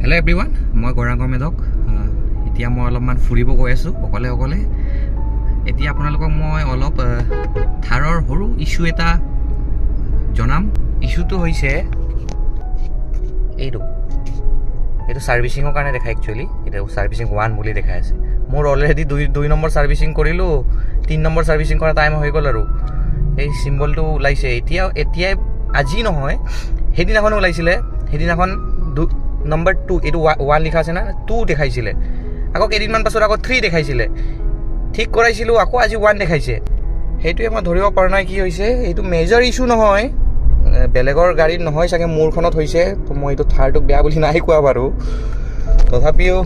Hello' everyone, মই গৌৰাংগ মেধক। এতিয়া মই অলপমান ফুৰিব গৈ আছোঁ অকলে। এতিয়া আপোনালোকক মই অলপ থাৰৰ সৰু ইছ্যু এটা জনাম। ইছ্যুটো হৈছে এইটো ছাৰ্ভিচিঙৰ কাৰণে দেখায়। একচুৱেলি এতিয়া ছাৰ্ভিচিং 1 বুলি দেখাই আছে। মোৰ অলৰেডি দুই নম্বৰ ছাৰ্ভিচিং কৰিলোঁ, 3 নম্বৰ ছাৰ্ভিচিং কৰা টাইম হৈ গ'ল আৰু এই চিম্বলটো ওলাইছে। এতিয়াই আজি নহয়, সেইদিনাখন ওলাইছিলে। সেইদিনাখন নম্বৰ 2 এইটো 1 লিখা আছে না, 2 দেখাইছিলে। আকৌ কেইদিনমান পাছত আকৌ 3 দেখাইছিলে। ঠিক কৰাইছিলোঁ, আকৌ আজি 1 দেখাইছে। সেইটোৱে মই ধৰিব পৰা নাই কি হৈছে। এইটো মেজৰ ইছ্যু নহয়, বেলেগৰ গাড়ীত নহয় চাগে, মোৰখনত হৈছে। তো মই এইটো থাৰটোক বেয়া বুলি নাই কোৱা বাৰু, তথাপিও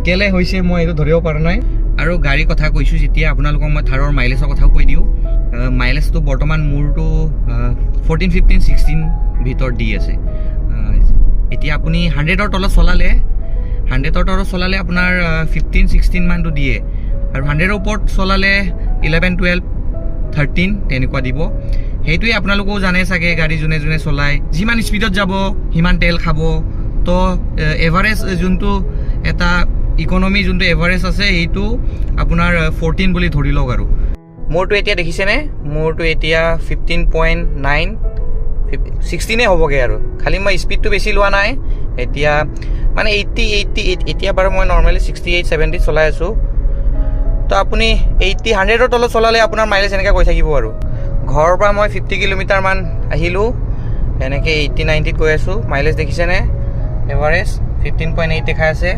কেলে হৈছে মই এইটো ধৰিব পৰা নাই। আৰু গাড়ীৰ কথা কৈছোঁ যেতিয়া, আপোনালোকক মই থাৰৰ মাইলেজৰ কথাও কৈ দিওঁ। মাইলেজটো বৰ্তমান মোৰটো 14, 15, 16 ভিতৰত দি আছে। এতিয়া আপুনি 100ৰ তলত চলালে আপোনাৰ 15, 16 মানটো দিয়ে, আৰু 100ৰ ওপৰত চলালে 11, 12, 13 তেনেকুৱা দিব। সেইটোৱে আপোনালোকেও জানে চাগে, গাড়ী যোনে চলায়, যিমান স্পীডত যাব সিমান তেল খাব। তো এভাৰেজ যোনটো এটা ইকনমি যোনটো এভাৰেজ আছে, সেইটো আপোনাৰ 14 বুলি ধৰি লওক। আৰু মোৰটো এতিয়া দেখিছেনে, মোৰটো এতিয়া 15.9, 16 হ'বগৈ। আৰু খালি মই স্পীডটো বেছি লোৱা নাই। এতিয়া মানে 80 এতিয়া বাৰু মই নৰ্মেলি 68, 70 চলাই আছোঁ। তো আপুনি 80, 100ৰ তলত চলালে আপোনাৰ মাইলেজ এনেকৈ গৈ থাকিব। আৰু ঘৰৰ পৰা মই 50 কিলোমিটাৰমান আহিলোঁ, এনেকৈ 80, 90ত গৈ আছোঁ। মাইলেজ দেখিছেনে, এভাৰেজ 15.8 দেখাই আছে।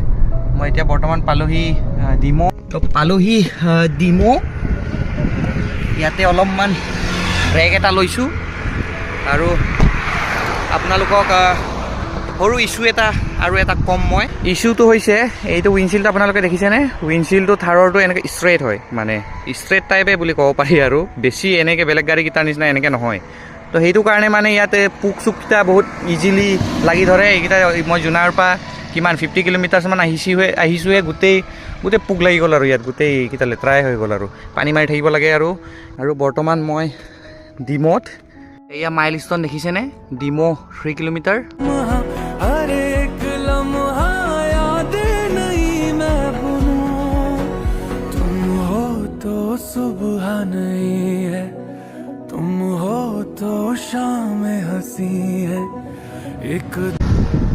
মই এতিয়া বৰ্তমান পালোহি ডিমৌ। তো পালোহি ডিমৌ। ইয়াতে অলপমান ব্ৰেক এটা লৈছোঁ, আৰু আপোনালোকক সৰু ইছ্যু এটা আৰু এটা কম মই। ইছ্যুটো হৈছে এইটো উইণ্ডশ্বিল্ডটো আপোনালোকে দেখিছেনে, উইণ্ডশ্বিল্ডটো থাৰৰটো এনেকৈ ষ্ট্ৰেইট হয়, মানে ষ্ট্ৰেইট টাইপে বুলি ক'ব পাৰি। আৰু বেছি এনেকৈ বেলেগ গাড়ীকেইটাৰ নিচিনা এনেকৈ নহয়। তো সেইটো কাৰণে মানে ইয়াতে পোক চোককেইটা বহুত ইজিলি লাগি ধৰে। এইকেইটা মই জোনাৰ পৰা কিমান 50 কিলোমিটাৰছমান আহিছোঁহে, গোটেই পোক লাগি গ'ল। আৰু ইয়াত গোটেই এইকেইটা লেতেৰাই হৈ গ'ল, আৰু পানী মাৰি থাকিব লাগে। আৰু বৰ্তমান মই ডিমৌত। এয়া মাইল ষ্টন দেখিছেনে, ডিমৌ 3 কিলোমিটাৰ।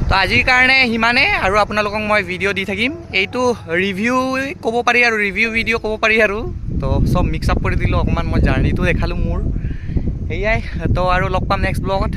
তো আজিৰ কাৰণে সিমানে, আৰু আপোনালোকক মই ভিডিঅ' দি থাকিম। এইটো ৰিভিউ ক'ব পাৰি, আৰু ৰিভিউ ভিডিঅ' ক'ব পাৰি। আৰু তো চব মিক্স আপ কৰি দিলোঁ, অকণমান মই জাৰ্ণিটো দেখালোঁ মোৰ। সেয়াই তো, আৰু লগ পাম নেক্সট ব্লগত।